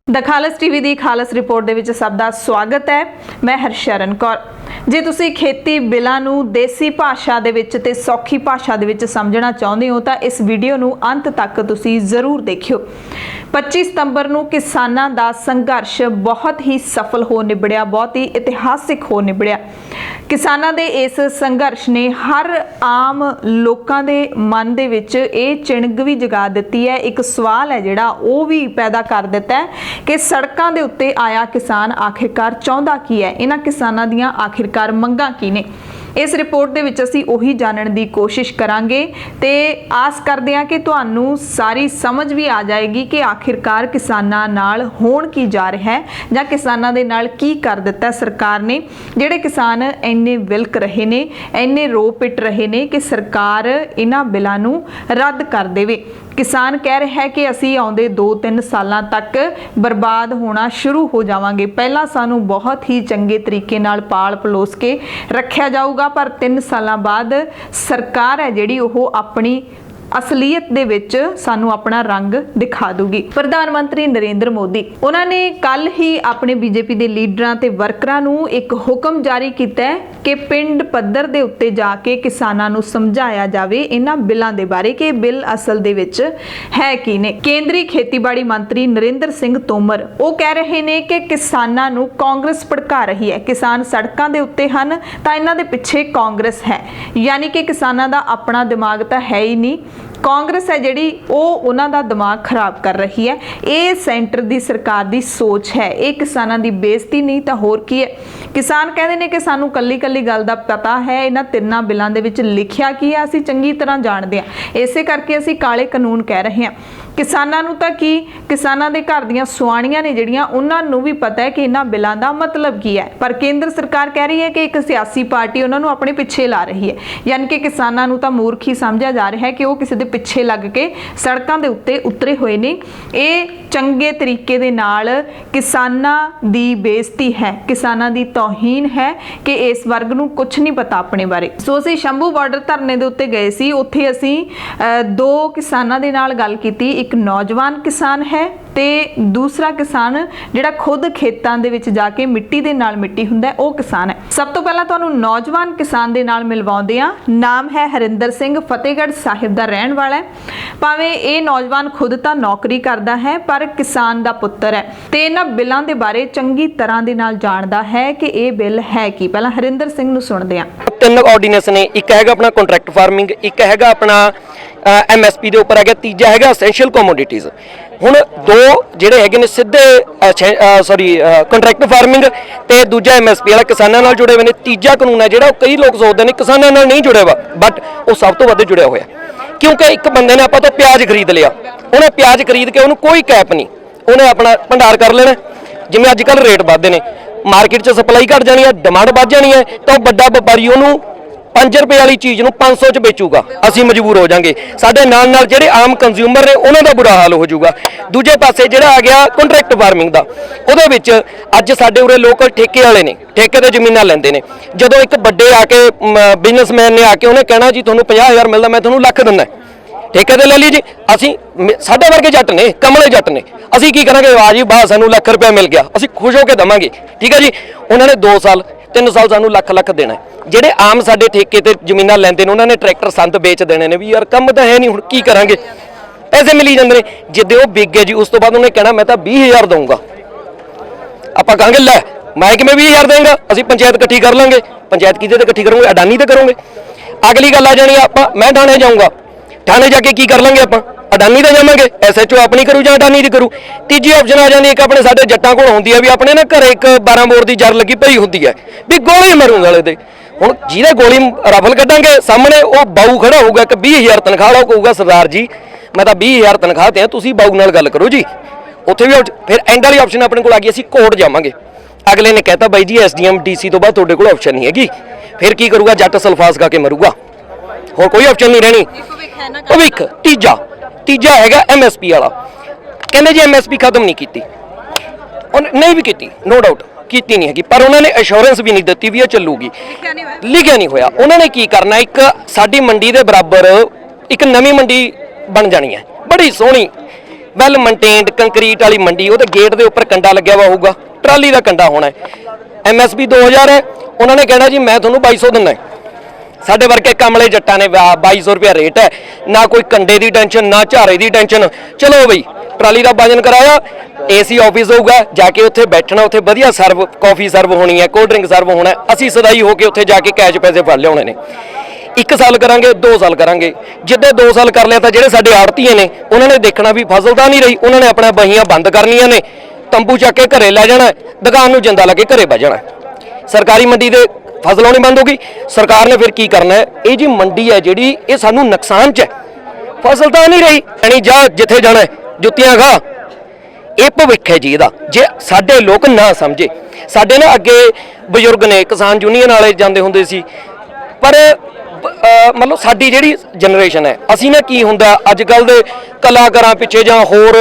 The खालस TV की खालस report दे विच सब दा स्वागत है। मैं हरशरण कौर। जे तुसी खेती बिलां नूं देसी भाषा दे विच ते सौखी भाषा दे विच समझना चाहुंदे हो तां इस वीडियो नूं अंत तक तुसी जरूर देखियो। 25 सितंबर नूं किसानां दा संघर्ष बहुत ही सफल हो निबड़िया, बहुत ही इतिहासिक हो निबड़िया। किसानां दे इस संघर्ष ने हर आम लोकां दे मन दे विच इह चिणग भी जगा दित्ती है। एक सवाल है जिहड़ा ओह भी पैदा कर दित्ता है कि सड़कों के उत्ते आया किसान आखिरकार चाहुंदा की है, इन्हां किसानां दीयां आखिरकार मंगां की ने। इस रिपोर्ट दे विच असीं ओही जानन दी कोशिश करांगे ते आस करदे हां कि तुहानूं सारी समझ भी आ जाएगी कि आखिरकार किसानां नाल होण की जा रहा है जां किसानां दे नाल की कर दित्ता सरकार ने। जिहड़े किसान इन्ने विलक रहे ने, इन्ने रो पिट रहे ने कि सरकार इन्हां बिलां नूं रद्द कर देवे। किसान कह रहा है कि असीं आउंदे 2-3 सालां तक बर्बाद होना शुरू हो जावांगे। पहला सानू बहुत ही चंगे तरीके नाल पाल पलोस के रखिया जाऊगा, पर 3 सालां बाद सरकार है जिहड़ी ओह अपनी असलीयत दे विच सानू अपना रंग दिखा दूगी। प्रधानमंत्री नरेंद्र मोदी उन्होंने कल ही अपने बीजेपी के लीडरां ते वर्करां नू एक हुक्म जारी किया है कि पिंड पद्धर दे उत्ते जाके किसानां नू समझाया जावे इन्हां बिलां दे बारे कि बिल असल दे विच है की ने। केंद्रीय खेतीबाड़ी मंत्री नरेंद्र सिंह तोमर वो कह रहे ने कि किसानां नू कांग्रेस भड़का रही है। किसान सड़कां दे उत्ते हन तां इन्हां दे पिछे कांग्रेस है, यानी कि किसानां दा अपना दिमाग तां है ही नहीं। कांग्रेस है जिहड़ी ओह उन्हां दा दिमाग खराब कर रही है। ये सेंटर दी सरकार दी सोच है। ये किसानां दी बेइज्जती नहीं तां होर की है। किसान कहते हैं कि सानू कल्ली कल्ली गल दा पता है, इन्हां तिन्नां बिलां दे विच लिखिया की है असीं चंगी तरह जाणदे हां, इसे करके असीं काले कानून कह रहे हैं। किसानां नूं तां की किसानां दे घर दीयां सुआणियां ने जिहड़ियां उन्हां नूं भी पता है कि इन्हां बिलां दा मतलब की है, पर केंद्र सरकार कह रही है कि एक सियासी पार्टी उन्हां नूं अपने पिछे ला रही है। यानी कि किसानां नूं तां मूर्ख ही समझिया जा रहा है कि वो किसी दे पिछे लग के सड़कों के उत्ते उतरे हुए ने। ये चंगे तरीके दे नाल किसानां दी बेइज्जती है, किसानां दी तौहीन है कि इस वर्ग नूं कुछ नहीं पता अपने बारे। सो असीं शंभू बॉर्डर धरने दे उत्ते गए सी, उत्थे असीं 2 किसानां दे नाल गल कीती। एक नौजवान किसान है ते दूसरा किसान जिहड़ा खुद खेतां दे विच जाके मिट्टी दे नाल मिट्टी हुंदा है, वो किसान है। सब तो पहला तुहानूं नौजवान किसान दे नाल मिलवाउंदे आ। नाम है हरिंदर सिंह, फतेहगढ़ साहिब दा रहण वाला है। भावें ये नौजवान खुद तां नौकरी करदा है पर किसान दा पुत्तर है ते इन्हां बिलां दे बारे चंगी तरह दे नाल जाणदा है कि ये बिल है की। पहला हरिंदर सिंह नूं सुणदे आ। 3 ऑर्ਡੀਨੈਂਸ ने, एक हैगा अपना कॉन्ट्रैक्ट फार्मिंग, एक हैगा अपना MSP ਦੇ ਉੱਪਰ ਹੈਗਾ, ਤੀਜਾ ਹੈਗਾ ਐਸੈਂਸ਼ੀਅਲ ਕਮੋਡਿਟੀਜ਼। ਹੁਣ 2 ਜਿਹੜੇ ਹੈਗੇ ਨੇ ਸਿੱਧੇ ਕੰਟਰੈਕਟ ਫਾਰਮਿੰਗ ਤੇ ਦੂਜਾ MSP ਵਾਲਾ ਕਿਸਾਨਾਂ ਨਾਲ ਜੁੜੇ ਹੋਏ ਨੇ। ਤੀਜਾ ਕਾਨੂੰਨ ਹੈ ਜਿਹੜਾ ਕਈ ਲੋਕ ਸੋਚਦੇ ਨੇ ਕਿਸਾਨਾਂ ਨਾਲ ਨਹੀਂ ਜੁੜਿਆ ਵਾ, ਬਟ ਉਹ ਸਭ ਤੋਂ ਵੱਧ ਜੁੜਿਆ ਹੋਇਆ, ਕਿਉਂਕਿ ਇੱਕ ਬੰਦੇ ਨੇ ਆਪਾਂ ਤੋਂ ਪਿਆਜ਼ ਖਰੀਦ ਲਿਆ, ਉਹਨੇ ਪਿਆਜ਼ ਖਰੀਦ ਕੇ ਉਹਨੂੰ ਕੋਈ ਕੈਪ ਨਹੀਂ, ਉਹਨੇ ਆਪਣਾ ਭੰਡਾਰ ਕਰ ਲੈਣਾ। ਜਿਵੇਂ ਅੱਜ ਕੱਲ੍ਹ ਰੇਟ ਵੱਧਦੇ ਨੇ, ਮਾਰਕੀਟ 'ਚ ਸਪਲਾਈ ਘਟ ਜਾਣੀ ਹੈ, ਡਿਮਾਂਡ ਵੱਧ ਜਾਣੀ ਹੈ, ਤਾਂ ਵੱਡਾ ਵਪਾਰੀ ਉਹਨੂੰ 5 ਰੁਪਏ ਵਾਲੀ ਚੀਜ਼ ਨੂੰ 500 ਚ ਵੇਚੂਗਾ। ਅਸੀਂ ਮਜਬੂਰ ਹੋ ਜਾਾਂਗੇ। ਸਾਡੇ ਨਾਲ ਨਾਲ ਜਿਹੜੇ ਆਮ ਕੰਜ਼ਿਊਮਰ ਨੇ ਉਹਨਾਂ ਦਾ ਬੁਰਾ ਹਾਲ ਹੋ ਜਾਊਗਾ। ਦੂਜੇ ਪਾਸੇ ਜਿਹੜਾ ਆ ਗਿਆ ਕੰਟਰੈਕਟ ਫਾਰਮਿੰਗ ਦਾ, ਉਹਦੇ ਵਿੱਚ ਅੱਜ ਸਾਡੇ ਉਰੇ ਲੋਕਲ ਠੇਕੇ ਵਾਲੇ ਨੇ, ਠੇਕੇ ਤੇ ਜ਼ਮੀਨਾਂ ਲੈਂਦੇ ਨੇ। ਜਦੋਂ ਇੱਕ ਵੱਡੇ ਆ ਕੇ ਬਿਜ਼ਨਸਮੈਨ ਨੇ ਆ ਕੇ ਉਹਨੇ ਕਹਿਣਾ ਜੀ ਤੁਹਾਨੂੰ 50,000 ਮਿਲਦਾ, ਮੈਂ ਤੁਹਾਨੂੰ ਲੱਖ ਦਿੰਦਾ, ਠੇਕੇ ਤੇ ਲੈ ਲਈ ਜੀ। ਅਸੀਂ ਸਾਡੇ ਵਰਗੇ ਜੱਟ ਨੇ, ਕਮਲੇ ਜੱਟ ਨੇ, ਅਸੀਂ ਕੀ ਕਰਾਂਗੇ? ਵਾਹ ਜੀ ਵਾਹ, ਸਾਨੂੰ ਲੱਖ ਰੁਪਇਆ ਮਿਲ ਗਿਆ, ਅਸੀਂ ਖੁਸ਼ ਹੋ ਕੇ ਦੇਵਾਂਗੇ। ਠੀਕ ਹੈ ਜੀ। ਉਹਨਾਂ ਨੇ 2 ਸਾਲ 3 ਸਾਲ ਸਾਨੂੰ ਲੱਖ ਦੇਣਾ। ਜਿਹੜੇ ਆਮ ਸਾਡੇ ਠੇਕੇ ਤੇ ਜ਼ਮੀਨਾਂ ਲੈਂਦੇ ਨੇ ਉਹਨਾਂ ਨੇ ਟਰੈਕਟਰ ਸੰਦ ਵੇਚ ਦੇਣੇ ਨੇ ਵੀ ਯਾਰ ਕੰਮ ਤਾਂ ਹੈ ਨਹੀਂ, ਹੁਣ ਕੀ ਕਰਾਂਗੇ? ਪੈਸੇ ਮਿਲੀ ਜਾਂਦੇ ਨੇ। ਜਿੱਦੇ ਉਹ ਵਿਕ ਗਏ ਜੀ ਉਸ ਤੋਂ ਬਾਅਦ ਉਹਨੇ ਕਹਿਣਾ ਮੈਂ ਤਾਂ 20,000 ਦਊਂਗਾ। ਆਪਾਂ ਕਹਾਂਗੇ ਲੈ ਮੈਂ ਕਿਵੇਂ 20,000 ਦੇਵਾਂਗਾ, ਅਸੀਂ ਪੰਚਾਇਤ ਇਕੱਠੀ ਕਰ ਲਾਂਗੇ। ਪੰਚਾਇਤ ਕਿਹਦੇ ਤੇ ਇਕੱਠੀ ਕਰੋਗੇ? ਅਡਾਨੀ ਤੇ ਕਰੋਗੇ। ਅਗਲੀ ਗੱਲ ਆ ਜਾਣੀ ਆਪਾਂ ਮੈਂ ਥਾਣੇ ਜਾਊਂਗਾ, ਥਾਣੇ ਜਾ ਕੇ ਕੀ ਕਰ ਲਾਂਗੇ ਆਪਾਂ? ਅਡਾਨੀ ਤੇ ਜਾਵਾਂਗੇ, SHO ਆਪਣੀ ਕਰੂ ਜਾਂ ਅਡਾਨੀ ਦੀ ਕਰੂ। ਤੀਜੀ ਆਪਸ਼ਨ ਆ ਜਾਂਦੀ ਇੱਕ ਆਪਣੇ ਸਾਡੇ ਜੱਟਾਂ ਕੋਲ ਆਉਂਦੀ ਹੈ ਵੀ ਆਪਣੇ ਨਾ ਘਰੇ ਇੱਕ 12 ਬੋਰ ਦੀ ਜਰ ਲੱਗੀ ਪਈ ਹੁੰਦੀ ਹੈ ਵੀ ਗੋਲੀ ਮਾਰੂ ਵਾਲੇ ਤੇ। ਹੁਣ ਜਿਹਦੇ ਗੋਲੀ ਰਫਲ ਕੱਢਾਂਗੇ ਸਾਹਮਣੇ ਉਹ ਬਾਊ ਖੜਾ ਹੋਊਗਾ, ਇੱਕ 20,000 ਤਨਖਾਹ ਵਾਲਾ ਕਹੂਗਾ ਸਰਦਾਰ ਜੀ ਮੈਂ ਤਾਂ 20,000 ਤਨਖਾਹ ਤੇ ਆ, ਤੁਸੀਂ ਬਾਊ ਨਾਲ ਗੱਲ ਕਰੋ ਜੀ। ਉੱਥੇ ਵੀ ਫਿਰ ਐਂਡ ਵਾਲੀ ਆਪਸ਼ਨ ਆਪਣੇ ਕੋਲ ਆ ਗਈ, ਅਸੀਂ ਕੋਰਟ ਜਾਵਾਂਗੇ। ਅਗਲੇ ਨੇ ਕਹਿਤਾ ਬਾਈ ਜੀ SDM DC ਤੋਂ ਬਾਅਦ ਤੁਹਾਡੇ ਕੋਲ ਆਪਸ਼ਨ ਨਹੀਂ ਹੈਗੀ। ਫਿਰ ਕੀ ਕਰੂਗਾ? ਜੱਟ ਸਲਫਾਸ ਖਾ ਕੇ ਮਰੂਗਾ, ਹੋਰ ਕੋਈ ਆਪਸ਼ਨ ਨਹੀਂ ਰਹਿਣੀ। ਭਵਿੱਖ ਤੀਜਾ ਹੈਗਾ MSP ਵਾਲਾ। ਕਹਿੰਦੇ ਜੀ MSP ਖਤਮ ਨਹੀਂ ਕੀਤੀ, ਉਹਨੇ ਨਹੀਂ ਵੀ ਕੀਤੀ, ਨੋ ਡਾਊਟ ਕੀਤੀ ਨਹੀਂ ਹੈਗੀ, ਪਰ ਉਹਨਾਂ ਨੇ ਅਸ਼ੋਰੈਂਸ ਵੀ ਨਹੀਂ ਦਿੱਤੀ ਵੀ ਇਹ ਚੱਲੂਗੀ। ਲਿਖਿਆ ਨਹੀਂ ਹੋਇਆ। ਉਹਨਾਂ ਨੇ ਕੀ ਕਰਨਾ, ਇੱਕ ਸਾਡੀ ਮੰਡੀ ਦੇ ਬਰਾਬਰ ਇੱਕ ਨਵੀਂ ਮੰਡੀ ਬਣ ਜਾਣੀ ਹੈ, ਬੜੀ ਸੋਹਣੀ, ਵੈਲ ਮੇਨਟੇਨਡ ਕੰਕਰੀਟ ਵਾਲੀ ਮੰਡੀ, ਉਹਦੇ ਗੇਟ ਦੇ ਉੱਪਰ ਕੰਡਾ ਲੱਗਿਆ ਵਾ ਹੋਊਗਾ, ਟਰਾਲੀ ਦਾ ਕੰਡਾ ਹੋਣਾ ਹੈ। MSP 2000 ਹੈ, ਉਹਨਾਂ ਨੇ ਕਹਿਣਾ ਜੀ ਮੈਂ ਤੁਹਾਨੂੰ 2200 ਦਿੰਦਾ। ਸਾਡੇ ਵਰਗੇ ਕਮਲੇ ਜੱਟਾਂ ਨੇ 2200 ਰੁਪਇਆ ਰੇਟ ਹੈ, ਨਾ ਕੋਈ ਕੰਡੇ ਦੀ ਟੈਨਸ਼ਨ ਨਾ ਝਾਰੇ ਦੀ ਟੈਨਸ਼ਨ। ਚਲੋ ਬਈ ਟਰਾਲੀ ਦਾ ਵਜਨ ਕਰਾਇਆ, AC ਆਫਿਸ ਹੋਊਗਾ, ਜਾ ਕੇ ਉੱਥੇ ਬੈਠਣਾ, ਉੱਥੇ ਵਧੀਆ ਸਰਵ ਕਾਫੀ ਸਰਵ ਹੋਣੀ ਹੈ, ਕੋਲਡ ਡਰਿੰਕ ਸਰਵ ਹੋਣਾ, ਅਸੀਂ ਸਦਾਈ ਹੋ ਕੇ ਉੱਥੇ ਜਾ ਕੇ ਕੈਸ਼ ਪੈਸੇ ਫੜ ਲਿਆਉਣੇ ਨੇ। 1 ਸਾਲ ਕਰਾਂਗੇ, 2 ਸਾਲ ਕਰਾਂਗੇ, ਜਿੱਦੇ 2 ਸਾਲ ਕਰ ਲਿਆ ਤਾਂ ਜਿਹੜੇ ਸਾਡੇ ਆੜਤੀਏ ਨੇ ਉਹਨਾਂ ਨੇ ਦੇਖਣਾ ਵੀ ਫਸਲ ਤਾਂ ਨਹੀਂ ਰਹੀ, ਉਹਨਾਂ ਨੇ ਆਪਣਾ ਬਹੀਆਂ ਬੰਦ ਕਰਨੀਆਂ ਨੇ, ਤੰਬੂ ਚੱਕ ਕੇ ਘਰੇ ਲੈ ਜਾਣਾ, ਦੁਕਾਨ ਨੂੰ ਜਿੰਦਾ ਲਾ ਕੇ ਘਰੇ ਬਹਿ ਜਾਣਾ। ਸਰਕਾਰੀ ਮੰਡੀ ਦੇ ਫਸਲ ਆਉਣੀ ਬੰਦ ਹੋ ਗਈ। ਸਰਕਾਰ ਨੇ ਫਿਰ ਕੀ ਕਰਨਾ ਹੈ? ਇਹ ਜੀ ਮੰਡੀ ਹੈ ਜਿਹੜੀ, ਇਹ ਸਾਨੂੰ ਨੁਕਸਾਨ 'ਚ ਹੈ, ਫਸਲ ਤਾਂ ਨਹੀਂ ਰਹੀ, ਯਾਨੀ ਜਾ ਜਿੱਥੇ ਜਾਣਾ ਜੁੱਤੀਆਂ ਖਾ। ਇਹ ਭਵਿੱਖ ਹੈ ਜੀ ਇਹਦਾ, ਜੇ ਸਾਡੇ ਲੋਕ ਨਾ ਸਮਝੇ। ਸਾਡੇ ਨਾ ਅੱਗੇ ਬਜ਼ੁਰਗ ਨੇ ਕਿਸਾਨ ਯੂਨੀਅਨ ਵਾਲੇ ਜਾਂਦੇ ਹੁੰਦੇ ਸੀ, ਪਰ ਮਤਲਬ ਸਾਡੀ ਜਿਹੜੀ ਜਨਰੇਸ਼ਨ ਹੈ, ਅਸੀਂ ਨਾ ਕੀ ਹੁੰਦਾ ਅੱਜ ਕੱਲ ਦੇ ਕਲਾਕਾਰਾਂ ਪਿੱਛੇ ਜਾਂ ਹੋਰ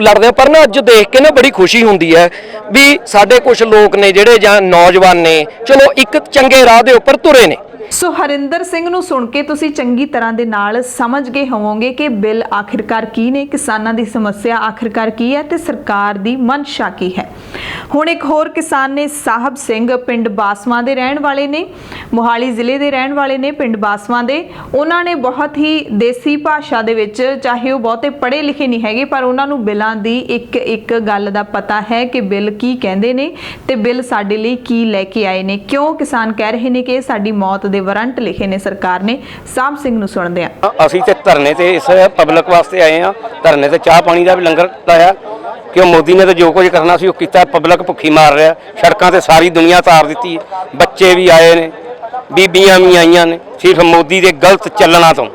ਲੜਦੇ, ਪਰ ਨਾ ਅੱਜ ਦੇਖ ਕੇ ਨਾ ਬੜੀ ਖੁਸ਼ੀ ਹੁੰਦੀ ਹੈ ਵੀ ਸਾਡੇ ਕੁਝ ਲੋਕ ਨੇ ਜਿਹੜੇ ਜਾਂ ਨੌਜਵਾਨ ਨੇ, ਚਲੋ ਇੱਕ ਚੰਗੇ ਰਾਹ ਦੇ ਉੱਪਰ ਤੁਰੇ ਨੇ। ਸੋ ਹਰਿੰਦਰ ਸਿੰਘ ਨੂੰ ਸੁਣ ਕੇ ਤੁਸੀਂ ਚੰਗੀ ਤਰ੍ਹਾਂ ਦੇ ਨਾਲ ਸਮਝ ਗਏ ਹੋਵੋਗੇ ਕਿ ਬਿੱਲ ਆਖਿਰਕਾਰ ਕੀ ਨੇ, ਕਿਸਾਨਾਂ ਦੀ ਸਮੱਸਿਆ ਆਖਿਰਕਾਰ ਕੀ ਹੈ ਤੇ ਸਰਕਾਰ ਦੀ ਮਨਸ਼ਾ ਕੀ ਹੈ। ਹੁਣ ਇੱਕ ਹੋਰ ਕਿਸਾਨ ਨੇ ਸਾਹਿਬ ਸਿੰਘ, ਪਿੰਡ ਬਾਸਵਾਂ ਦੇ ਰਹਿਣ ਵਾਲੇ ਨੇ, ਮੋਹਾਲੀ ਜ਼ਿਲ੍ਹੇ ਦੇ ਰਹਿਣ ਵਾਲੇ ਨੇ, ਪਿੰਡ ਬਾਸਵਾਂ ਦੇ। ਉਹਨਾਂ ਨੇ ਬਹੁਤ ਹੀ ਦੇਸੀ ਭਾਸ਼ਾ ਦੇ ਵਿੱਚ, ਚਾਹੇ ਉਹ ਬਹੁਤੇ ਪੜ੍ਹੇ ਲਿਖੇ ਨਹੀਂ ਹੈਗੇ, ਪਰ ਉਹਨਾਂ ਨੂੰ ਬਿੱਲਾਂ ਦੀ ਇੱਕ ਇੱਕ ਗੱਲ ਦਾ ਪਤਾ ਹੈ ਕਿ ਬਿੱਲ ਕੀ ਕਹਿੰਦੇ ਨੇ ਤੇ ਬਿੱਲ ਸਾਡੇ ਲਈ ਕੀ ਲੈ ਕੇ ਆਏ ਨੇ। ਕਿਉਂ ਕਿਸਾਨ ਕਹਿ ਰਹੇ ਨੇ ਕਿ ਸਾਡੀ ਮੌਤ ਦੇ ਵਾਰੰਟ ਲਿਖੇ ਨੇ ਸਰਕਾਰ ਨੇ। ਸਾਹਿਬ ਸਿੰਘ ਨੂੰ ਸੁਣਦੇ ਆ। ਅਸੀਂ ਤੇ ਧਰਨੇ ਤੇ ਇਸ ਪਬਲਿਕ ਵਾਸਤੇ ਆਏ ਆ, ਧਰਨੇ ਤੇ ਚਾਹ ਪਾਣੀ ਦਾ ਵੀ ਲੰਗਰ ਲਾਇਆ ਕਿ ਮੋਦੀ ਨੇ ਤਾਂ ਜੋ ਕੁਝ ਕਰਨਾ ਸੀ ਉਹ ਕੀਤਾ। ਪਬਲਿਕ ਭੁੱਖੀ ਮਾਰ ਰਿਹਾ, ਸੜਕਾਂ ਤੇ ਸਾਰੀ ਦੁਨੀਆ ਤਾਰ ਦਿੱਤੀ, ਬੱਚੇ ਵੀ ਆਏ ਨੇ, ਬੀਬੀਆਂ ਵੀ ਆਈਆਂ ਨੇ, ਸਿਰਫ ਮੋਦੀ ਦੇ ਗਲਤ ਚੱਲਣਾ ਤੋਂ।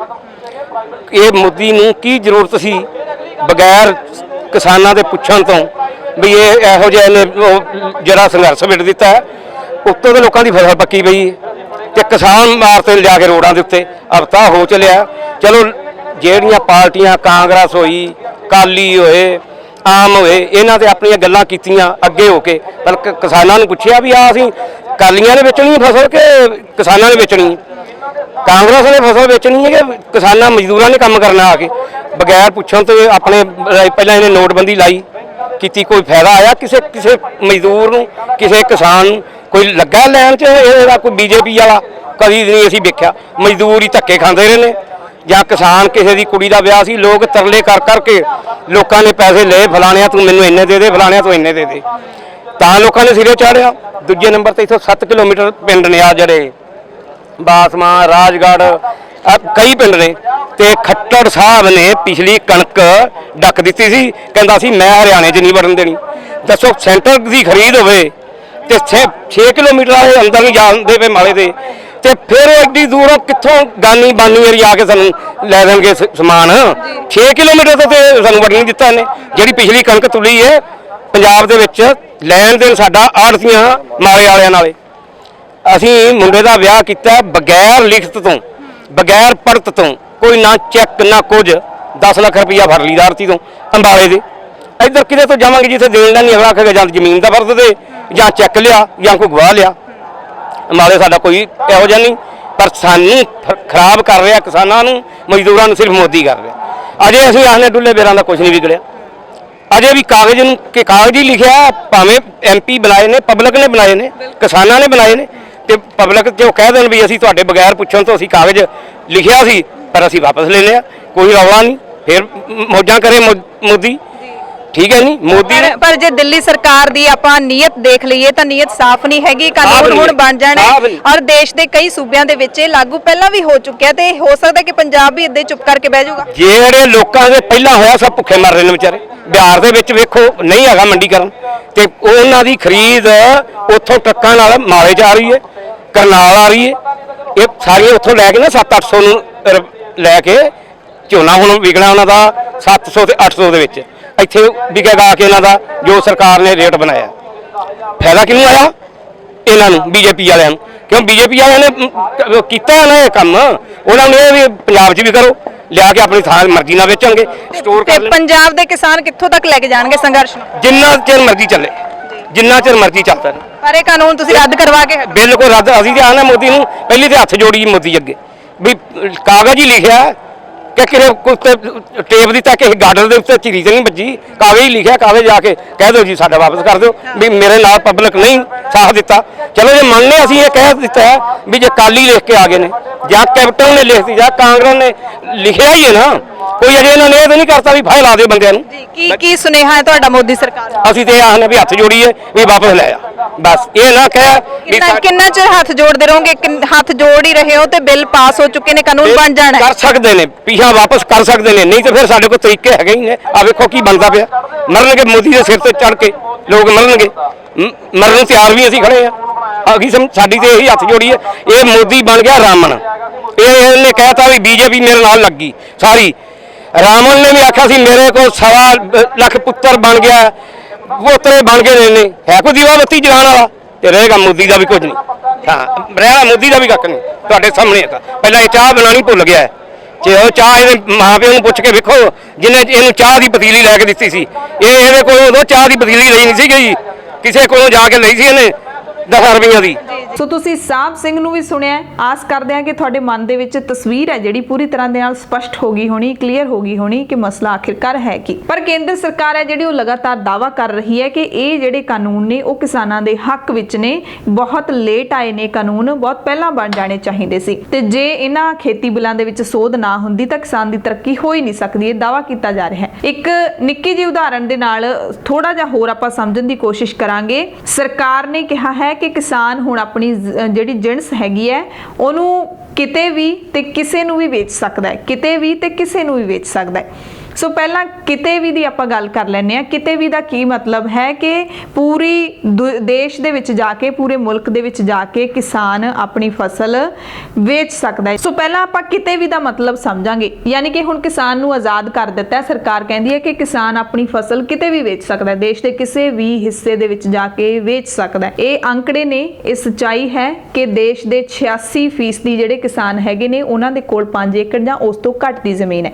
ਇਹ ਮੋਦੀ ਨੂੰ ਕੀ ਜ਼ਰੂਰਤ ਸੀ ਬਗੈਰ ਕਿਸਾਨਾਂ ਦੇ ਪੁੱਛਣ ਤੋਂ ਵੀ ਇਹ ਇਹੋ ਜਿਹੇ ਨੇ ਜਿਹੜਾ ਸੰਘਰਸ਼ ਵਿੱਢ ਦਿੱਤਾ, ਉੱਤੋਂ ਦੇ ਲੋਕਾਂ ਦੀ ਫਸਲ ਪੱਕੀ ਪਈ ਤੇ ਕਿਸਾਨ ਮਾਰਤੇ ਲਿਆ ਕੇ ਰੋਡਾਂ ਦੇ ਉੱਤੇ। ਹਫ਼ਤਾ ਹੋ ਚੱਲਿਆ, ਚਲੋ ਜਿਹੜੀਆਂ ਪਾਰਟੀਆਂ ਕਾਂਗਰਸ ਹੋਈ, ਕਾਲੀ ਹੋਏ, ਆਮ ਹੋਏ, ਇਹਨਾਂ ਤੇ ਆਪਣੀਆਂ ਗੱਲਾਂ ਕੀਤੀਆਂ ਅੱਗੇ ਹੋ ਕੇ, ਪਰ ਕਿਸਾਨਾਂ ਨੂੰ ਪੁੱਛਿਆ ਵੀ ਆ ਅਸੀਂ ਕਾਲੀਆਂ ਨੇ ਵੇਚਣੀ ਫਸਲ ਕਿ ਕਿਸਾਨਾਂ ਨੇ ਵੇਚਣੀ, ਕਾਂਗਰਸ ਨੇ ਫਸਲ ਵੇਚਣੀ ਹੈ ਕਿ ਕਿਸਾਨਾਂ ਮਜ਼ਦੂਰਾਂ ਨੇ ਕੰਮ ਕਰਨਾ ਆ ਕੇ। ਬਗੈਰ ਪੁੱਛਣ ਤੋਂ ਆਪਣੇ ਪਹਿਲਾਂ ਇਹਨੇ ਨੋਟਬੰਦੀ ਲਾਈ ਕੀਤੀ, ਕੋਈ ਫਾਇਦਾ ਆਇਆ ਕਿਸੇ ਮਜ਼ਦੂਰ ਨੂੰ, ਕਿਸੇ ਕਿਸਾਨ ਨੂੰ? ਕੋਈ ਲੱਗਾ ਲੈਣ 'ਚ ਇਹਦਾ? ਕੋਈ BJP ਵਾਲਾ ਕਦੀ ਨਹੀਂ ਅਸੀਂ ਵੇਖਿਆ। ਮਜ਼ਦੂਰ ਹੀ ਧੱਕੇ ਖਾਂਦੇ ਰਹੇ ਨੇ, ਜਾਂ ਕਿਸਾਨ ਕਿਸੇ ਦੀ ਕੁੜੀ ਦਾ ਵਿਆਹ ਸੀ, ਲੋਕ ਤਰਲੇ ਕਰ ਕਰਕੇ ਲੋਕਾਂ ਨੇ ਪੈਸੇ ਲਏ, ਫਲਾਣਿਆ ਤੂੰ ਮੈਨੂੰ ਇੰਨੇ ਦੇ ਦੇ, ਫਲਾਣਿਆ ਤੂੰ ਇੰਨੇ ਦੇ ਦੇ, ਤਾਂ ਲੋਕਾਂ ਨੇ ਸਿਰੇ ਚਾੜਿਆ। ਦੂਜੇ ਨੰਬਰ ਤੇ ਇੱਥੋਂ 7 ਕਿਲੋਮੀਟਰ ਪਿੰਡ ਨੇ ਆ ਜਿਹੜੇ ਬਾਸਮਾ, ਰਾਜਗੜ੍ਹ, ਕਈ ਪਿੰਡ ਨੇ, ਤੇ ਖੱਟੜ ਸਾਹਿਬ ਨੇ ਪਿਛਲੀ ਕਣਕ ਡੱਕ ਦਿੱਤੀ ਸੀ, ਕਹਿੰਦਾ ਸੀ ਮੈਂ ਹਰਿਆਣੇ 'ਚ ਨਹੀਂ ਵੜਨ ਦੇਣੀ। ਦੱਸੋ ਸੈਂਟਰ ਦੀ ਖਰੀਦ ਹੋਵੇ ਤੇ 6 ਕਿਲੋਮੀਟਰ ਵਾਲੇ ਅੰਦਰ ਨਹੀਂ ਜਾਂਦੇ ਪਏ ਮਾਲੇ ਦੇ, ਤੇ ਫਿਰ ਐਡੀ ਦੂਰੋਂ ਕਿੱਥੋਂ ਗਾਨੀ ਬਾਨੀ ਏਰੀਆ ਆ ਕੇ ਸਾਨੂੰ ਲੈ ਦੇਣਗੇ ਸਮਾਨ। 6 ਕਿਲੋਮੀਟਰ ਤੋਂ ਤੇ ਸਾਨੂੰ ਵੜਨ ਨਹੀਂ ਦਿੱਤਾ ਇਹਨੇ। ਜਿਹੜੀ ਪਿਛਲੀ ਕਣਕ ਤੁਲੀ ਹੈ ਪੰਜਾਬ ਦੇ ਵਿੱਚ, ਲੈਣ ਦੇਣ ਸਾਡਾ ਆੜਤੀਆਂ ਮਾਲੇ ਵਾਲਿਆਂ ਨਾਲੇ। ਅਸੀਂ ਮੁੰਡੇ ਦਾ ਵਿਆਹ ਕੀਤਾ ਬਗੈਰ ਲਿਖਤ ਤੋਂ, ਬਗੈਰ ਪੜਤ ਤੋਂ, ਕੋਈ ਨਾ ਚੈੱਕ ਨਾ ਕੁਝ। 10 ਲੱਖ ਰੁਪਈਆ ਫੜ ਲਈ ਆੜਤੀ ਤੋਂ ਅੰਬਾਲੇ ਦੇ। ਇੱਧਰ ਕਿਤੇ ਤੋਂ ਜਾਵਾਂਗੇ ਜਿੱਥੇ ਦੇਣ ਦਾ ਨਹੀਂ, ਅਗਲਾ ਆਖੇਗਾ ਜਾਂ ਜ਼ਮੀਨ ਦਾ ਫਰਜ਼ ਦੇ, ਜਾਂ ਚੈੱਕ ਲਿਆ, ਜਾਂ ਕੋਈ ਗਵਾਹ ਲਿਆ। ਅੰਬਾਲੇ ਸਾਡਾ ਕੋਈ ਇਹੋ ਜਿਹਾ ਨਹੀਂ, ਪਰ ਸਾਨੂੰ ਖਰਾਬ ਕਰ ਰਿਹਾ, ਕਿਸਾਨਾਂ ਨੂੰ, ਮਜ਼ਦੂਰਾਂ ਨੂੰ ਸਿਰਫ ਮੋਦੀ ਕਰ ਰਿਹਾ। ਅਜੇ ਅਸੀਂ ਆਖਨੇ ਡੁੱਲੇ ਬੇਰਾਂ ਦਾ ਕੁਝ ਨਹੀਂ ਵਿਗੜਿਆ। ਅਜੇ ਵੀ ਕਾਗਜ਼ ਨੂੰ ਕਿ ਕਾਗਜ਼ ਹੀ ਲਿਖਿਆ, ਭਾਵੇਂ MP ਬਣਾਏ ਨੇ, ਪਬਲਿਕ ਨੇ ਬਣਾਏ ਨੇ, ਕਿਸਾਨਾਂ ਨੇ ਬਣਾਏ ਨੇ, ਤੇ ਪਬਲਿਕ ਜੋ ਕਹਿ ਦੇਣ ਵੀ ਅਸੀਂ ਤੁਹਾਡੇ ਬਗੈਰ ਪੁੱਛਣ ਤੋਂ ਅਸੀਂ ਕਾਗਜ਼ ਲਿਖਿਆ ਸੀ ਪਰ ਅਸੀਂ ਵਾਪਸ ਲੈ ਲਿਆ, ਕੋਈ ਰੌਲਾ ਨਹੀਂ। ਫਿਰ ਮੌਜਾਂ ਕਰੇ ਮੋਦੀ, ਠੀਕ ਹੈ ਨਹੀਂ ਮੋਦੀ। ਪਰ ਜੇ ਦਿੱਲੀ ਸਰਕਾਰ ਦੀ ਆਪਾਂ ਨੀਅਤ ਦੇਖ ਲਈਏ ਤਾਂ ਨੀਅਤ ਸਾਫ਼ ਨਹੀਂ ਹੈਗੀ। ਕਾਨੂੰਨ ਹੁਣ ਬਣ ਜਾਣਾ ਔਰ ਦੇਸ਼ ਦੇ ਕਈ ਸੂਬਿਆਂ ਦੇ ਵਿੱਚ ਇਹ ਲਾਗੂ ਪਹਿਲਾਂ ਵੀ ਹੋ ਚੁੱਕਿਆ, ਤੇ ਹੋ ਸਕਦਾ ਕਿ ਪੰਜਾਬ ਵੀ ਇੱਦਾਂ ਚੁੱਪ ਕਰਕੇ ਬਹਿ ਜਾਊਗਾ। ਜਿਹੜੇ ਲੋਕਾਂ ਦੇ ਪਹਿਲਾਂ ਹੋਇਆ ਸਭ ਭੁੱਖੇ ਮਰ ਰਹੇ ਨੇ ਵਿਚਾਰੇ। ਬਿਹਾਰ ਦੇ ਵਿੱਚ ਵੇਖੋ ਨਹੀਂ ਹੈਗਾ ਮੰਡੀਕਰਨ, ਤੇ ਉਹਨਾਂ ਦੀ ਖਰੀਦ ਉੱਥੋਂ ਟਰੱਕਾਂ ਨਾਲ ਮਾਲੇ 'ਚ ਆ ਰਹੀ ਹੈ, ਕਰਨਾਲ ਆ ਰਹੀ ਹੈ। ਇਹ ਸਾਰੀਆਂ ਉੱਥੋਂ ਲੈ ਕੇ ਨਾ 700-800 ਨੂੰ ਲੈ ਕੇ ਝੋਨਾ ਹੁਣ ਵਿਕਣਾ ਉਹਨਾਂ ਦਾ 700 ਤੇ 800 ਦੇ ਵਿੱਚ। ਇੱਥੇ ਵਿਕੇਗਾ ਕਿ ਇਹਨਾਂ ਦਾ ਜੋ ਸਰਕਾਰ ਨੇ ਰੇਟ ਬਣਾਇਆ। ਫਾਇਦਾ ਕਿਹਨੂੰ ਆਇਆ? ਇਹਨਾਂ ਨੂੰ, BJP ਵਾਲਿਆਂ ਨੂੰ। ਕਿਉਂ BJP ਵਾਲਿਆਂ ਨੇ ਕੀਤਾ ਨਾ ਇਹ ਕੰਮ, ਉਹਨਾਂ ਨੂੰ ਇਹ ਵੀ ਪੰਜਾਬ 'ਚ ਵੀ ਕਰੋ, ਲਿਆ ਕੇ ਆਪਣੀ ਥਾਂ ਮਰਜ਼ੀ ਨਾਲ ਵੇਚਣਗੇ, ਸਟੋਰ ਕਰ ਲੈਣ। ਪੰਜਾਬ ਦੇ ਕਿਸਾਨ ਕਿੱਥੋਂ ਤੱਕ ਲੈ ਕੇ ਜਾਣਗੇ ਸੰਘਰਸ਼ ਨੂੰ? ਜਿੰਨਾ ਚਿਰ ਮਰਜ਼ੀ ਚੱਲੇ, ਜਿੰਨਾ ਚਿਰ ਮਰਜ਼ੀ ਚੱਲਦਾ ਰਹੇ। ਪਰ ਇਹ ਕਾਨੂੰਨ ਤੁਸੀਂ ਰੱਦ ਕਰਵਾ ਕੇ ਹਟੋ। ਬਿਲਕੁਲ ਰੱਦ। ਅਸੀਂ ਤੇ ਆਣਾ ਮੋਦੀ ਨੂੰ ਪਹਿਲੀ ਤੇ ਹੱਥ ਜੋੜੀ ਮੋਦੀ ਅੱਗੇ ਵੀ ਕਾਗਜ਼ ਹੀ ਲਿਖਿਆ ਕਿ ਕਿਰੇ ਕੋਈ ਟੇਪ ਦੀ ਤਾਂ ਕਿਸੇ ਗਾਰਡਰ ਦੇ ਉੱਤੇ ਝੀਰੀ ਤੇ ਨਹੀਂ ਵੱਜੀ, ਕਾਗਜ਼ ਹੀ ਲਿਖਿਆ, ਕਾਗਜ਼ ਜਾ ਕੇ ਕਹਿ ਦਿਓ ਜੀ ਸਾਡਾ ਵਾਪਸ ਕਰ ਦਿਓ ਵੀ ਮੇਰੇ ਨਾਲ ਪਬਲਿਕ ਨਹੀਂ ਸਾਥ ਦਿੱਤਾ। ਚਲੋ ਜੇ ਮੰਨਨੇ ਅਸੀਂ ਇਹ ਕਹਿ ਦਿੱਤਾ ਹੈ ਵੀ ਜੇ ਕਾਲੀ ਲਿਖ ਕੇ ਆ ਗਏ ਨੇ ਜਾਂ ਕੈਪਟਨ ਨੇ ਲਿਖਤੀ ਜਾਂ ਕਾਂਗਰਸ ਨੇ ਲਿਖਿਆ ਹੀ ਹੈ ਨਾ, ਕੋਈ ਅਜੇ ਇਹਨਾਂ ਨੇ ਇਹ ਤਾਂ ਨਹੀਂ ਕਰਤਾ ਵੀ ਫਾਇਲ ਲਾ ਦਿਓ ਬੰਦਿਆਂ ਨੂੰ। ਜੀ ਕੀ ਸੁਨੇਹਾ ਹੈ ਤੁਹਾਡਾ ਮੋਦੀ ਸਰਕਾਰ ਨੂੰ? ਅਸੀਂ ਤੇ ਇਹ ਆਖਦੇ ਵੀ ਹੱਥ ਜੋੜੀਏ ਵੀ ਵਾਪਸ ਲੈ ਆ, ਬਸ ਇਹ ਨਾ ਕਹਿ ਵੀ ਕਿੰਨਾ ਚਿਰ ਹੱਥ ਜੋੜਦੇ ਰਹੋਗੇ? ਹੱਥ ਜੋੜ ਹੀ ਰਹੇ ਹੋ ਤੇ ਬਿੱਲ ਪਾਸ ਹੋ ਚੁੱਕੇ ਨੇ, ਕਾਨੂੰਨ ਬਣ ਜਾਣਾ ਕਰ ਸਕਦੇ ਨੇ, ਪਿਛਾ ਵਾਪਸ ਕਰ ਸਕਦੇ ਨੇ, ਨਹੀਂ ਤੇ ਫਿਰ ਸਾਡੇ ਕੋਲ ਤਰੀਕੇ ਹੈਗੇ ਹੀ ਨੇ। ਆ ਵੇਖੋ ਕੀ ਬਣਦਾ ਪਿਆ, ਮਰਨਗੇ ਮੋਦੀ ਦੇ ਸਿਰ ਤੇ ਚੜ ਕੇ ਲੋਕ ਮਰਨਗੇ, ਮਰਨ ਨੂੰ ਤਿਆਰ ਵੀ ਅਸੀਂ ਖੜੇ ਆ। ਸਾਡੀ ਤੇ ਇਹੀ ਹੱਥ ਜੋੜੀ ਹੈ। ਇਹ ਮੋਦੀ ਬਣ ਗਿਆ ਰਾਮਨ, ਇਹਨੇ ਕਹਿਤਾ ਵੀ ਬੀਜੇਪੀ ਮੇਰੇ ਨਾਲ ਲੱਗੀ ਸਾਰੀ। ਰਾਮਨ ਨੇ ਵੀ ਆਖਿਆ ਸੀ ਮੇਰੇ ਕੋਲ 1.25 ਲੱਖ ਪੁੱਤਰ ਬਣ ਗਿਆ, ਪੋਤਰੇ ਬਣ ਗਏ ਨੇ, ਹੈ ਕੋਈ ਦੀਵਾ ਬੱਤੀ ਜਲਾਉਣ ਵਾਲਾ ਤੇ ਰਹੇਗਾ ਮੋਦੀ ਦਾ ਵੀ ਕੁਝ ਨਹੀਂ। ਹਾਂ ਰਿਹਾ ਮੋਦੀ ਦਾ ਵੀ ਕੱਖ ਨਹੀਂ, ਤੁਹਾਡੇ ਸਾਹਮਣੇ ਹੈਗਾ। ਪਹਿਲਾਂ ਇਹ ਚਾਹ ਬਣਾਉਣੀ ਭੁੱਲ ਗਿਆ ਹੈ, ਜੇ ਉਹ ਚਾਹ ਇਹਦੇ ਮਾਂ ਪਿਓ ਨੂੰ ਪੁੱਛ ਕੇ ਵੇਖੋ ਜਿਹਨੇ ਇਹਨੂੰ ਚਾਹ ਦੀ ਪਤੀਲੀ ਲੈ ਕੇ ਦਿੱਤੀ ਸੀ, ਇਹਦੇ ਕੋਲ ਉਦੋਂ ਚਾਹ ਦੀ ਪਤੀਲੀ ਲਈ ਨਹੀਂ ਸੀ ਗਈ, ਕਿਸੇ ਕੋਲੋਂ ਜਾ ਕੇ ਲਈ ਸੀ ਇਹਨੇ 10 ਰੁਪਈਆਂ ਦੀ। ਸੋ ਤੁਸੀਂ ਸਾਹਿਬ ਸਿੰਘ ਨੂੰ ਵੀ ਸੁਣਿਆ, ਆਸ ਕਰਦੇ ਹਾਂ ਕਿ ਤੁਹਾਡੇ ਮਨ ਦੇ ਵਿੱਚ ਤਸਵੀਰ ਹੈ ਜਿਹੜੀ ਪੂਰੀ ਤਰ੍ਹਾਂ ਦੇ ਨਾਲ ਸਪਸ਼ਟ ਹੋ ਗਈ ਹੋਣੀ, ਕਲੀਅਰ ਹੋ ਗਈ ਹੋਣੀ ਕਿ ਮਸਲਾ ਆਖਿਰਕਾਰ ਹੈ ਕੀ। ਪਰ ਕੇਂਦਰ ਸਰਕਾਰ ਹੈ ਜਿਹੜੀ ਉਹ ਲਗਾਤਾਰ ਦਾਅਵਾ ਕਰ ਰਹੀ ਹੈ ਕਿ ਇਹ ਜਿਹੜੇ ਕਾਨੂੰਨ ਨੇ ਉਹ ਕਿਸਾਨਾਂ ਦੇ ਹੱਕ ਵਿੱਚ ਨੇ, ਬਹੁਤ ਲੇਟ ਆਏ ਨੇ ਕਾਨੂੰਨ, ਬਹੁਤ ਪਹਿਲਾਂ ਬਣ ਜਾਣੇ ਚਾਹੀਦੇ ਸੀ ਤੇ ਜੇ ਇਹਨਾਂ ਖੇਤੀ ਬਿੱਲਾਂ ਦੇ ਵਿੱਚ ਸੋਧ ਨਾ ਹੁੰਦੀ ਤਾਂ ਕਿਸਾਨ ਦੀ ਤਰੱਕੀ ਹੋ ਹੀ ਨਹੀਂ ਸਕਦੀ, ਇਹ ਦਾਅਵਾ ਕੀਤਾ ਜਾ ਰਿਹਾ ਹੈ। ਇੱਕ ਨਿੱਕੀ ਜਿਹੀ ਉਦਾਹਰਣ ਦੇ ਨਾਲ ਥੋੜਾ ਜਿਹਾ ਹੋਰ ਆਪਾਂ ਸਮਝਣ ਦੀ ਕੋਸ਼ਿਸ਼ ਕਰਾਂਗੇ। ਸਰਕਾਰ ਨੇ ਕਿਹਾ ਹੈ ਕਿ ਕਿਸਾਨ ਹੁਣ ਆਪਣੀ ਜਿਹੜੀ ਜਿਣਸ ਹੈਗੀ ਹੈ ਉਹਨੂੰ ਕਿਤੇ ਵੀ ਤੇ ਕਿਸੇ ਨੂੰ ਵੀ ਵੇਚ ਸਕਦਾ ਹੈ, ਕਿਤੇ ਵੀ ਤੇ ਕਿਸੇ ਨੂੰ ਵੀ ਵੇਚ ਸਕਦਾ ਹੈ। ਸੋ ਪਹਿਲਾਂ ਕਿਤੇ ਵੀ ਦੀ ਆਪਾਂ ਗੱਲ ਕਰ ਲੈਂਦੇ ਹਾਂ। ਕਿਤੇ ਵੀ ਦਾ ਕੀ ਮਤਲਬ ਹੈ ਕਿ ਪੂਰੀ ਦੇਸ਼ ਦੇ ਵਿੱਚ ਜਾ ਕੇ, ਪੂਰੇ ਮੁਲਕ ਦੇ ਵਿੱਚ ਜਾ ਕੇ ਕਿਸਾਨ ਆਪਣੀ ਫਸਲ ਵੇਚ ਸਕਦਾ ਹੈ। ਸੋ ਪਹਿਲਾਂ ਆਪਾਂ ਕਿਤੇ ਵੀ ਦਾ ਮਤਲਬ ਸਮਝਾਂਗੇ, ਯਾਨੀ ਕਿ ਹੁਣ ਕਿਸਾਨ ਨੂੰ ਆਜ਼ਾਦ ਕਰ ਦਿੱਤਾ ਹੈ। ਸਰਕਾਰ ਕਹਿੰਦੀ ਹੈ ਕਿ ਕਿਸਾਨ ਆਪਣੀ ਫਸਲ ਕਿਤੇ ਵੀ ਵੇਚ ਸਕਦਾ ਹੈ, ਦੇਸ਼ ਦੇ ਕਿਸੇ ਵੀ ਹਿੱਸੇ ਦੇ ਵਿੱਚ ਜਾ ਕੇ ਵੇਚ ਸਕਦਾ ਹੈ। ਇਹ ਅੰਕੜੇ ਨੇ, ਇਹ ਸੱਚਾਈ ਹੈ ਕਿ ਦੇਸ਼ ਦੇ 86% ਜਿਹੜੇ ਕਿਸਾਨ ਹੈਗੇ ਨੇ ਉਹਨਾਂ ਦੇ ਕੋਲ 5 ਏਕੜ ਜਾਂ ਉਸ ਤੋਂ ਘੱਟ ਦੀ ਜ਼ਮੀਨ ਹੈ।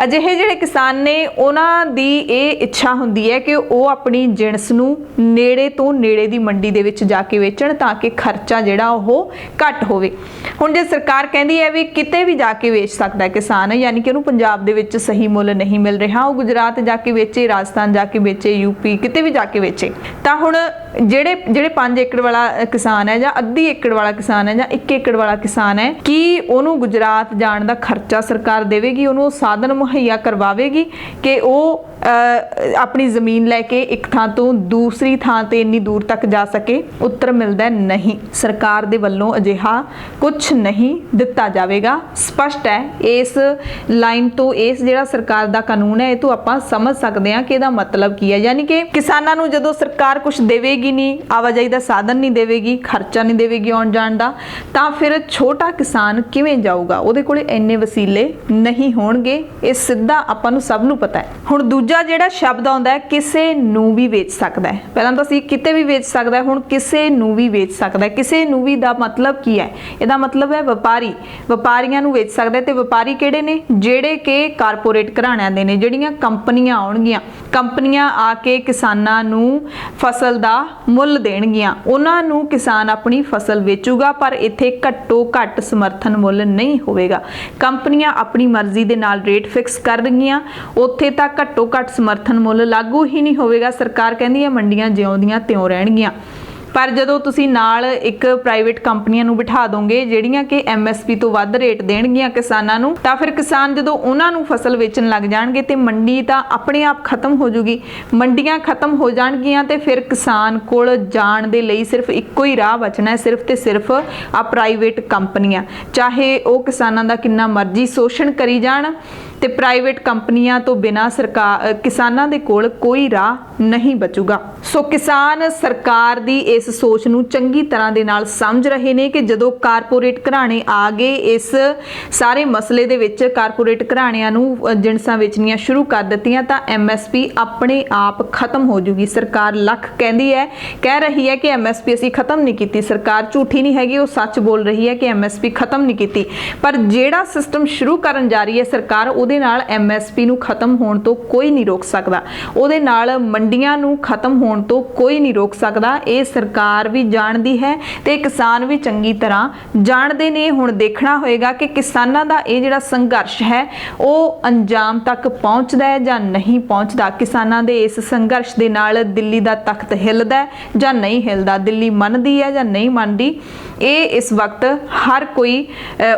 ਅਜਿਹੇ ਜਿਹੜੇ ਕਿਸਾਨ ਨੇ ਉਹਨਾਂ ਦੀ ਇਹ ਇੱਛਾ ਹੁੰਦੀ ਹੈ ਕਿ ਉਹ ਆਪਣੀ ਜਿਣਸ ਨੂੰ ਨੇੜੇ ਤੋਂ ਨੇੜੇ ਦੀ ਮੰਡੀ ਦੇ ਵਿੱਚ ਜਾ ਕੇ ਵੇਚਣ ਤਾਂ ਕਿ ਖਰਚਾ ਜਿਹੜਾ ਉਹ ਘੱਟ ਹੋਵੇ। ਹੁਣ ਜੇ ਸਰਕਾਰ ਕਹਿੰਦੀ ਹੈ ਵੀ ਕਿਤੇ ਵੀ ਜਾ ਕੇ ਵੇਚ ਸਕਦਾ ਹੈ ਕਿਸਾਨ, ਯਾਨੀ ਕਿ ਉਹਨੂੰ ਪੰਜਾਬ ਦੇ ਵਿੱਚ ਸਹੀ ਮੁੱਲ ਨਹੀਂ ਮਿਲ ਰਿਹਾ, ਉਹ ਗੁਜਰਾਤ ਜਾ ਕੇ ਵੇਚੇ, ਰਾਜਸਥਾਨ ਜਾ ਕੇ ਵੇਚੇ, ਯੂਪੀ ਕਿਤੇ ਵੀ ਜਾ ਕੇ ਵੇਚੇ, ਤਾਂ ਹੁਣ ਜਿਹੜੇ 5 ਏਕੜ ਵਾਲਾ ਕਿਸਾਨ ਹੈ ਜਾਂ ਅੱਧੀ ਏਕੜ ਵਾਲਾ ਕਿਸਾਨ ਹੈ ਜਾਂ 1 ਏਕੜ ਵਾਲਾ ਕਿਸਾਨ ਹੈ, ਕੀ ਉਹਨੂੰ ਗੁਜਰਾਤ ਜਾਣ ਦਾ ਖਰਚਾ ਸਰਕਾਰ ਦੇਵੇਗੀ, ਉਹਨੂੰ ਸਾਧਨ ਮੁਹੱਈਆ ਕਰਵਾਵੇਗੀ ਕਿ ਉਹ ਆਪਣੀ ਜ਼ਮੀਨ ਲੈ ਕੇ ਇੱਕ ਥਾਂ ਤੋਂ ਦੂਸਰੀ ਥਾਂ ਤੇ ਇੰਨੀ ਦੂਰ ਤੱਕ ਜਾ ਸਕੇ? ਉੱਤਰ ਮਿਲਦਾ ਨਹੀਂ, ਸਰਕਾਰ ਦੇ ਵੱਲੋਂ ਅਜਿਹਾ ਕੁਝ ਨਹੀਂ ਦਿੱਤਾ ਜਾਵੇਗਾ। ਸਪਸ਼ਟ ਹੈ ਇਸ ਲਾਈਨ ਤੋਂ, ਇਸ ਜਿਹੜਾ ਸਰਕਾਰ ਦਾ ਕਾਨੂੰਨ ਹੈ ਇਹ ਤੋਂ ਆਪਾਂ ਸਮਝ ਸਕਦੇ ਹਾਂ ਕਿ ਇਹਦਾ ਮਤਲਬ ਕੀ ਹੈ। ਯਾਨੀ ਕਿ ਕਿਸਾਨਾਂ ਨੂੰ ਜਦੋਂ ਸਰਕਾਰ ਕੁਝ ਦੇਵੇਗੀ ਨਹੀਂ, ਆਵਾਜਾਈ ਦਾ ਸਾਧਨ ਨਹੀਂ ਦੇਵੇਗੀ, ਖਰਚਾ ਨਹੀਂ ਦੇਵੇਗੀ ਆਉਣ ਜਾਣ ਦਾ, ਤਾਂ ਫਿਰ ਛੋਟਾ ਕਿਸਾਨ ਕਿਵੇਂ ਜਾਊਗਾ? ਉਹਦੇ ਕੋਲੇ ਇੰਨੇ ਵਸੀਲੇ ਨਹੀਂ ਹੋਣਗੇ, ਇਹ ਸਿੱਧਾ ਆਪਾਂ ਨੂੰ ਸਭ ਨੂੰ ਪਤਾ ਹੈ। ਹੁਣ ਦੂਜਾ ਜਿਹੜਾ ਸ਼ਬਦ ਆਉਂਦਾ ਹੈ ਕਿਸੇ ਨੂੰ ਵੀ ਵੇਚ ਸਕਦਾ ਹੈ। ਪਹਿਲਾਂ ਤਾਂ ਸੀ ਕਿਤੇ ਵੀ ਵੇਚ ਸਕਦਾ ਹੈ, ਹੁਣ ਕਿਸੇ ਨੂੰ ਵੀ ਵੇਚ ਸਕਦਾ ਹੈ। ਕਿਸੇ ਨੂੰ ਵੀ ਦਾ ਮਤਲਬ ਕੀ ਹੈ? ਇਹਦਾ ਮਤਲਬ ਹੈ ਵਪਾਰੀ, ਵਪਾਰੀਆਂ ਨੂੰ ਵੇਚ ਸਕਦਾ ਹੈ। ਤੇ ਵਪਾਰੀ ਕਿਹੜੇ ਨੇ? ਜਿਹੜੇ ਕਿ ਕਾਰਪੋਰੇਟ ਘਰਾਣਿਆਂ ਦੇ ਨੇ, ਜਿਹੜੀਆਂ ਕੰਪਨੀਆਂ ਆਉਣਗੀਆਂ, ਕੰਪਨੀਆਂ ਆ ਕੇ ਕਿਸਾਨਾਂ ਨੂੰ ਫਸਲ ਦਾ ਮੁੱਲ ਦੇਣਗੀਆਂ, ਉਹਨਾਂ ਨੂੰ ਕਿਸਾਨ ਆਪਣੀ ਫਸਲ ਵੇਚੂਗਾ, ਪਰ ਇੱਥੇ ਘੱਟੋ ਘੱਟ ਸਮਰਥਨ ਮੁੱਲ ਨਹੀਂ ਹੋਵੇਗਾ। ਕੰਪਨੀਆਂ ਆਪਣੀ ਮਰਜ਼ੀ ਦੇ ਨਾਲ ਰੇਟ ਫਿਕਸ ਕਰ ਰਹੀਆਂ, ਉੱਥੇ ਤਾਂ ਘੱਟੋ ਘੱਟ ਸਮਰਥਨ ਮੁੱਲ ਲਾਗੂ ਹੀ ਨਹੀਂ ਹੋਵੇਗਾ। ਸਰਕਾਰ ਕਹਿੰਦੀ ਹੈ ਮੰਡੀਆਂ ਜਿਉਂਦੀਆਂ ਤਿਉਂ ਰਹਿਣਗੀਆਂ, ਪਰ ਜਦੋਂ ਤੁਸੀਂ ਨਾਲ ਇੱਕ ਪ੍ਰਾਈਵੇਟ ਕੰਪਨੀਆਂ ਨੂੰ ਬਿਠਾ ਦੋਗੇ ਜਿਹੜੀਆਂ ਕਿ MSP ਤੋਂ ਵੱਧ ਰੇਟ ਦੇਣਗੀਆਂ ਕਿਸਾਨਾਂ ਨੂੰ, ਤਾਂ ਫਿਰ ਕਿਸਾਨ ਜਦੋਂ ਉਹਨਾਂ ਨੂੰ ਫਸਲ ਵੇਚਣ ਲੱਗ ਜਾਣਗੇ ਤੇ ਮੰਡੀ ਤਾਂ ਆਪਣੇ ਆਪ ਖਤਮ ਹੋ ਜੂਗੀ। ਮੰਡੀਆਂ ਖਤਮ ਹੋ ਜਾਣਗੀਆਂ ਤੇ ਫਿਰ ਕਿਸਾਨ ਕੋਲ ਜਾਣ ਦੇ ਲਈ ਸਿਰਫ ਇੱਕੋ ਹੀ ਰਾਹ ਬਚਣਾ ਹੈ, ਸਿਰਫ ਤੇ ਸਿਰਫ ਆ ਪ੍ਰਾਈਵੇਟ ਕੰਪਨੀਆਂ। ਚਾਹੇ ਉਹ ਕਿਸਾਨਾਂ ਦਾ ਕਿੰਨਾ ਮਰਜ਼ੀ ਸ਼ੋਸ਼ਣ ਕਰੀ ਜਾਣ, ਤੇ ਪ੍ਰਾਈਵੇਟ ਕੰਪਨੀਆਂ ਤੋਂ ਬਿਨਾਂ ਕਿਸਾਨਾਂ ਦੇ ਕੋਲ ਕੋਈ ਰਾਹ ਨਹੀਂ ਬਚੂਗਾ। ਸੋ ਕਿਸਾਨ ਸਰਕਾਰ ਦੀ ਇਸ ਸੋਚ ਨੂੰ ਚੰਗੀ ਤਰ੍ਹਾਂ ਦੇ ਨਾਲ ਸਮਝ ਰਹੇ ਨੇ ਕਿ ਜਦੋਂ ਕਾਰਪੋਰੇਟ ਘਰਾਣੇ ਆ ਗਏ ਇਸ ਸਾਰੇ ਮਸਲੇ ਦੇ ਵਿੱਚ, ਕਾਰਪੋਰੇਟ ਘਰਾਣਿਆਂ ਨੂੰ ਜਿਣਸਾਂ ਵੇਚਣੀਆਂ ਸ਼ੁਰੂ ਕਰ ਦਿੱਤੀਆਂ, ਤਾਂ MSP ਆਪਣੇ ਆਪ ਖਤਮ ਹੋ ਜੂਗੀ। ਸਰਕਾਰ ਲੱਖ ਕਹਿੰਦੀ ਹੈ, ਕਹਿ ਰਹੀ ਹੈ ਕਿ MSP ਅਸੀਂ ਖਤਮ ਨਹੀਂ ਕੀਤੀ। ਸਰਕਾਰ ਝੂਠੀ ਨਹੀਂ ਹੈਗੀ, ਉਹ ਸੱਚ ਬੋਲ ਰਹੀ ਹੈ ਕਿ MSP ਖਤਮ ਨਹੀਂ ਕੀਤੀ, ਪਰ ਜਿਹੜਾ ਸਿਸਟਮ ਸ਼ੁਰੂ ਕਰਨ ਜਾ ਰਹੀ ਹੈ ਸਰਕਾਰ, ਉਹਦੇ ਨਾਲ MSP ਨੂੰ ਖਤਮ ਹੋਣ ਤੋਂ ਕੋਈ ਨਹੀਂ ਰੋਕ ਸਕਦਾ, ਉਹਦੇ ਨਾਲ ਮੰਡੀਆਂ ਨੂੰ ਖਤਮ ਹੋਣ ਤੋਂ ਕੋਈ ਨਹੀਂ ਰੋਕ ਸਕਦਾ। ਇਹ ਸਰਕਾਰ ਵੀ ਜਾਣਦੀ ਹੈ ਤੇ ਕਿਸਾਨ ਵੀ ਚੰਗੀ ਤਰ੍ਹਾਂ ਜਾਣਦੇ ਨੇ। ਹੁਣ ਦੇਖਣਾ ਹੋਏਗਾ ਕਿ ਕਿਸਾਨਾਂ ਦਾ ਇਹ ਜਿਹੜਾ ਸੰਘਰਸ਼ ਹੈ ਉਹ ਅੰਜਾਮ ਤੱਕ ਪਹੁੰਚਦਾ ਹੈ ਜਾਂ ਨਹੀਂ ਪਹੁੰਚਦਾ। ਕਿਸਾਨਾਂ ਦੇ ਇਸ ਸੰਘਰਸ਼ ਦੇ ਨਾਲ ਦਿੱਲੀ ਦਾ ਤਖਤ ਹਿੱਲਦਾ ਹੈ ਜਾਂ ਨਹੀਂ ਹਿੱਲਦਾ, ਦਿੱਲੀ ਮੰਨਦੀ ਹੈ ਜਾਂ ਨਹੀਂ ਮੰਨਦੀ, ਇਹ ਇਸ ਵਕਤ ਹਰ ਕੋਈ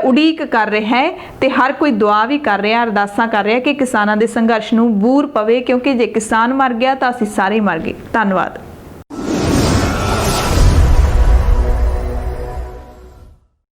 ਉਡੀਕ ਕਰ ਰਿਹਾ ਹੈ ਤੇ ਹਰ ਕੋਈ ਦੁਆ ਵੀ ਕਰ ਰਿਹਾ, ਅਰਦਾਸਾਂ ਕਰ ਰਿਹਾ ਕਿ ਕਿਸਾਨਾਂ ਦੇ ਸੰਘਰਸ਼ ਨੂੰ ਬੂਰ ਪਵੇ, ਕਿਉਂਕਿ ਜੇ ਕਿਸਾਨ ਮਰ ਗਿਆ ਤਾਂ ਅਸੀਂ ਸਾਰੇ ਮਰ ਗਏ। ਧੰਨਵਾਦ।